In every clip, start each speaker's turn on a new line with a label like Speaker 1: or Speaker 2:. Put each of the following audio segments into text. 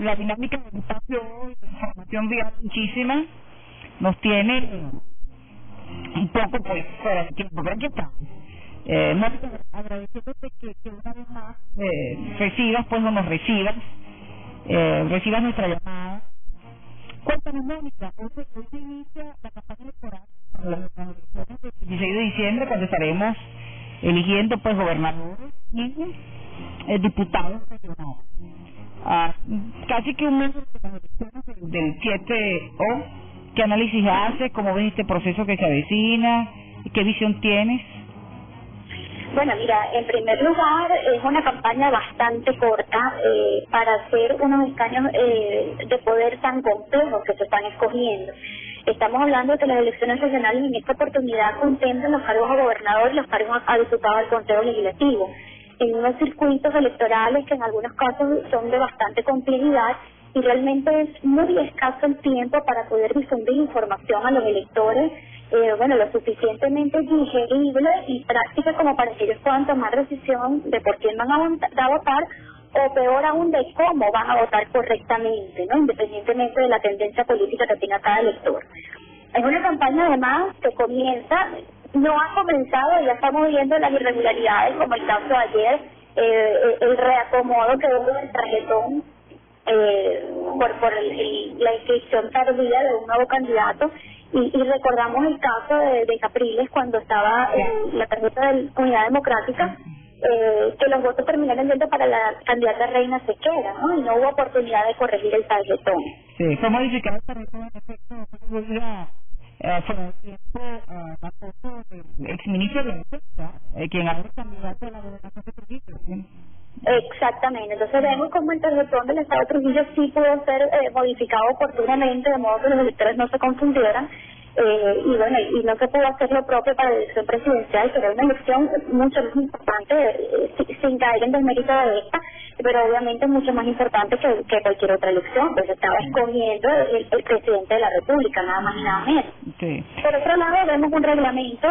Speaker 1: La dinámica del espacio hoy, de información vial muchísima, nos tiene un poco pues fuera de tiempo, pero aquí estamos. Mónica, agradeciéndote que una vez más recibas pues o nos recibas nuestra llamada. Cuéntame, Mónica, hoy se inicia la campaña electoral para las elecciones del 16 de diciembre, cuando estaremos eligiendo pues gobernadores y diputados regionales. Casi que un mes de las elecciones del 7O. ¿Qué análisis haces? ¿Cómo ves este proceso que se avecina? ¿Qué visión tienes?
Speaker 2: Bueno, mira, en primer lugar es una campaña bastante corta para hacer unos escaños de poder tan complejos que se están escogiendo. Estamos hablando de que las elecciones regionales en esta oportunidad contemplan los cargos a gobernador y los cargos a diputado del Consejo Legislativo, en unos circuitos electorales que en algunos casos son de bastante complejidad y realmente es muy escaso el tiempo para poder difundir información a los electores, lo suficientemente digerible y práctica como para que ellos puedan tomar decisión de por quién van a votar o peor aún de cómo van a votar correctamente, ¿no? Independientemente de la tendencia política que tenga cada elector. Es una campaña además que comienza, no ha comenzado, ya estamos viendo las irregularidades como el caso de ayer, el reacomodo que hubo del tarjetón por la inscripción tardía de un nuevo candidato y recordamos el caso de Capriles cuando estaba en la tarjeta de Unidad Democrática, que los votos terminaron yendo para la candidata Reina Sequera, ¿no? Y no hubo oportunidad de corregir el tarjetón.
Speaker 1: Sí, fue modificado el tarjetón en efecto, fue el tiempo la foto del exministro de la Defensa, quien ahora es candidato a la gobernación de Trujillo, ¿sí?
Speaker 2: Exactamente, entonces vemos como el tarjetón del Estado de Trujillo sí pudo ser modificado oportunamente, de modo que los electores no se confundieran, y no se pudo hacer lo propio para la elección presidencial, que era una elección mucho más importante, sin caer en desmérito de esta, pero obviamente mucho más importante que cualquier otra elección, pues estaba escogiendo el presidente de la República, nada más y nada menos.
Speaker 1: Sí.
Speaker 2: Por otro lado, vemos un reglamento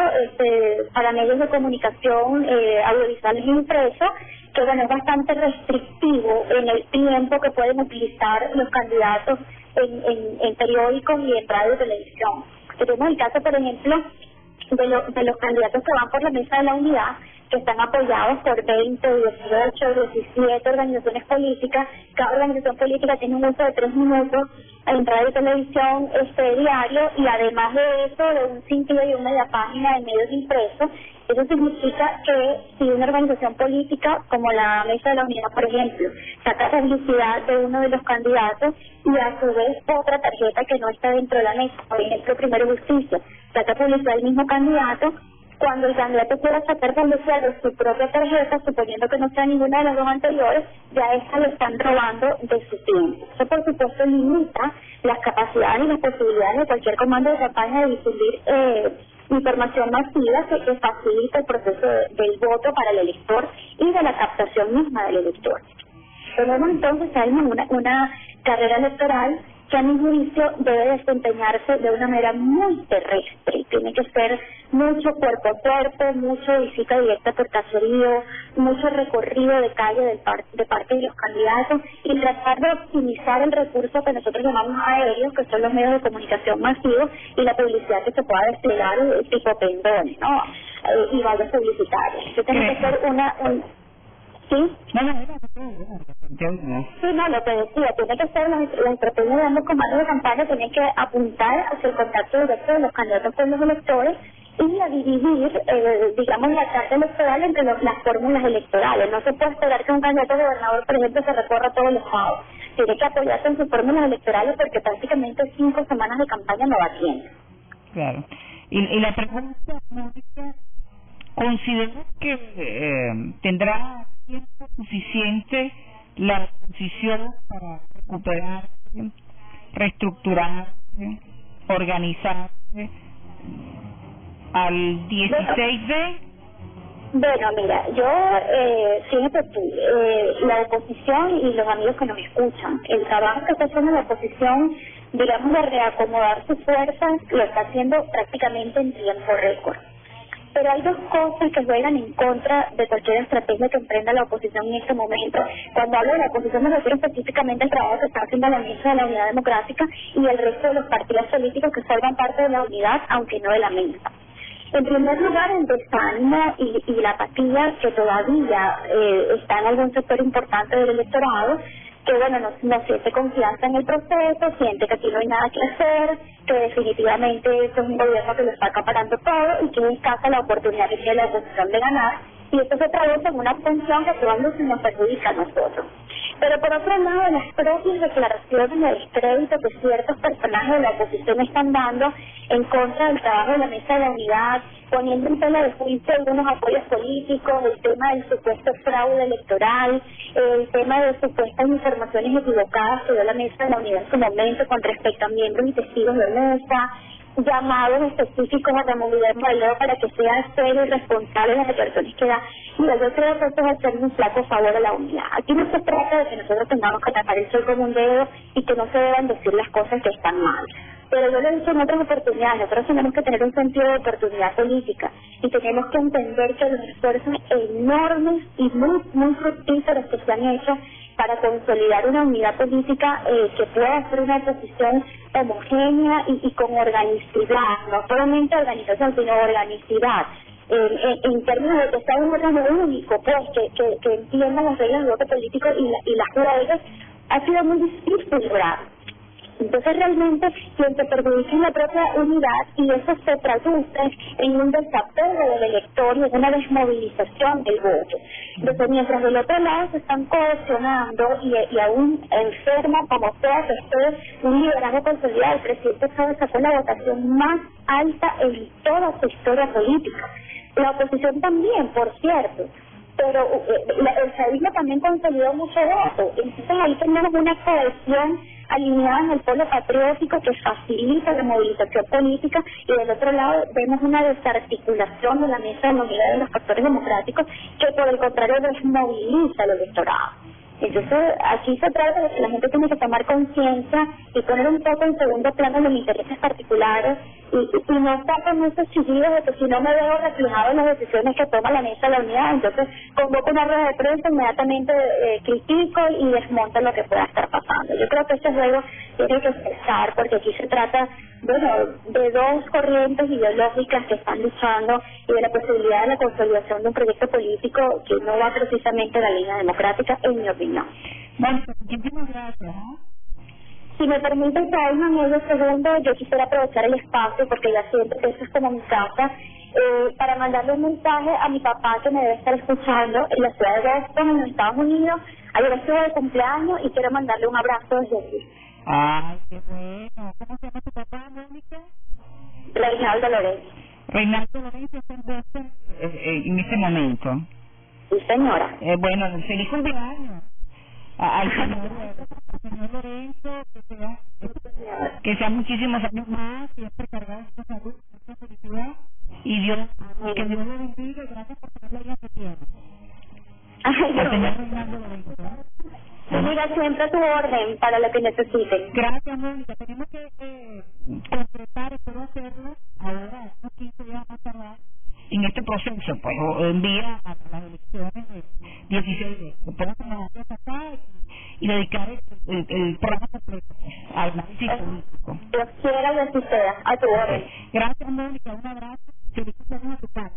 Speaker 2: para medios de comunicación audiovisuales e impresos, que es bastante restrictivo en el tiempo que pueden utilizar los candidatos en periódicos y en radio y televisión. Tenemos el caso, por ejemplo, de los candidatos que van por la mesa de la unidad, que están apoyados por 20, 18, 17 organizaciones políticas. Cada organización política tiene un uso de 3 minutos en radio y televisión diario, y además de eso, de un sitio y una media página en medios impresos. Eso significa que si una organización política, como la Mesa de la Unidad, por ejemplo, saca publicidad de uno de los candidatos y a su vez otra tarjeta que no está dentro de la mesa, por ejemplo, Primero Justicia, saca publicidad del mismo candidato, cuando el candidato quiera sacar publicidad de su propia tarjeta, suponiendo que no sea ninguna de las dos anteriores, ya esta lo están robando de su tiempo. Eso, por supuesto, limita las capacidades y las posibilidades de cualquier comando de campaña de difundir información masiva que facilita el proceso del voto para el elector y de la captación misma del elector. Tenemos entonces una carrera electoral que a mi juicio debe desempeñarse de una manera muy terrestre. Tiene que ser mucho cuerpo a cuerpo, mucho visita directa por caserío, mucho recorrido de calle de parte de los candidatos y tratar de optimizar el recurso que nosotros llamamos aéreos, que son los medios de comunicación masivos, y la publicidad que se pueda desplegar tipo pendones, ¿no? Y vallas publicitarias. Eso tiene que ser ¿sí? Sí, no, lo que decía, tiene que ser la estrategia de ambos comandos de campaña, tiene que apuntar hacia el contacto directo de los candidatos con los electores y a dividir, la carta electoral entre las fórmulas electorales. No se puede esperar que un candidato a gobernador, por ejemplo, se recorra todos los estados. Tiene que apoyarse en sus fórmulas electorales porque prácticamente 5 semanas de campaña no va haciendo.
Speaker 1: Claro. Y la pregunta, Mónica, ¿considera que tendrá tiempo suficiente la oposición para recuperar, reestructurar, organizarse al 16 de?
Speaker 2: Bueno, mira, yo siempre la oposición y los amigos que nos escuchan, el trabajo que está haciendo la oposición, digamos, de reacomodar sus fuerzas, lo está haciendo prácticamente en tiempo récord. Pero hay dos cosas que juegan en contra de cualquier estrategia que emprenda la oposición en este momento. Cuando hablo de la oposición me refiero específicamente al trabajo que está haciendo la mesa de la Unidad Democrática y el resto de los partidos políticos que forman parte de la unidad, aunque no de la mesa. En primer lugar, el desánimo y la apatía que todavía está en algún sector importante del electorado, que bueno, no siente confianza en el proceso, siente que aquí no hay nada que hacer, que definitivamente es un gobierno que lo está acaparando todo y que es escasa la oportunidad que tiene la oposición de ganar, y esto se traduce en una abstención que a todos nos perjudica a nosotros. Pero por otro lado, las propias declaraciones de descrédito que ciertos personajes de la oposición están dando en contra del trabajo de la mesa de la unidad, poniendo en tela de juicio algunos apoyos políticos, el tema del supuesto fraude electoral, el tema de supuestas informaciones equivocadas que dio la mesa de la unidad en su momento con respecto a miembros y testigos de mesa, llamados específicos a remover el modelo para que sea serio y responsable las declaraciones que da. Mira, yo creo que esto es hacerle un flaco favor a la unidad. Aquí no se trata de que nosotros tengamos que tapar el sol con un dedo y que no se deban decir las cosas que están mal. Pero yo lo he dicho en otras oportunidades, nosotros tenemos que tener un sentido de oportunidad política y tenemos que entender que los esfuerzos enormes y muy fructíferos que se han hecho para consolidar una unidad política que pueda ser una oposición homogénea y con organicidad, no solamente organización, sino organicidad, en términos de que sea un órgano único, pues que entiendan las reglas del voto político y las leyes, ha sido muy difícil lograr. Entonces realmente quien se perjudica es la propia unidad y eso se traduce en un desapego del elector y en una desmovilización del voto. Entonces mientras del otro lado se están cohesionando y aún enferma como sea que esté un liderazgo consolidado, el presidente Chávez sacó la votación más alta en toda su historia política. La oposición también, por cierto. Pero el chavismo también consolidó mucho voto. Entonces ahí tenemos una cohesión alineada en el polo patriótico que facilita la movilización política y del otro lado vemos una desarticulación de la mesa de la unidad de los factores democráticos que por el contrario desmoviliza al electorado. Entonces aquí se trata de que la gente tiene que tomar conciencia y poner un poco en segundo plano los intereses particulares y no estar con esos chillidos de que si no me veo reflejado en las decisiones que toma la mesa de la unidad, entonces convoco una rueda de prensa, inmediatamente critico y desmonto lo que pueda estar pasando. Yo creo que este juego tiene que cesar porque aquí se trata de dos corrientes ideológicas que están luchando y de la posibilidad de la consolidación de un proyecto político que no va precisamente a la línea democrática, en mi opinión.
Speaker 1: Bueno, muchísimas gracias.
Speaker 2: Si me permiten traerme medio segundo, yo quisiera aprovechar el espacio porque ya siento que esto es como mi casa, para mandarle un mensaje a mi papá que me debe estar escuchando en la ciudad de Boston, en los Estados Unidos. Ayer estuvo de cumpleaños y quiero mandarle un abrazo desde aquí.
Speaker 1: Ay, qué bueno. ¿Cómo se llama tu papá, Mónica?
Speaker 2: Reinaldo Lorenzo.
Speaker 1: Reinaldo Lorenzo está en Boston en este momento.
Speaker 2: Sí, señora.
Speaker 1: Bueno, feliz cumpleaños al señor Lorenzo, que sea muchísimos años más, siempre cargado de salud, mucha felicidad y que Dios lo bendiga y gracias por tenerlo ahí en su tiempo. Al señor Reinaldo Lorenzo.
Speaker 2: Mira, siempre a tu orden para lo que necesiten.
Speaker 1: Gracias, Mónica. Tenemos que concretar, espero hacerlo ahora, unos 15 días más tardar, en este proceso, pues, o envía a las elecciones de 16 días. Después de las días acá y dedicar el programa completo al análisis político.
Speaker 2: Dios quiera y así sea, a tu orden.
Speaker 1: Gracias, Mónica. Un abrazo. Feliz cumpleaños a tu padre.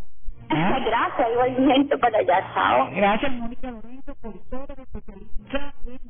Speaker 2: Gracias, igualmente para allá. Chao.
Speaker 1: Gracias, Mónica Lorenzo, politóloga, especialista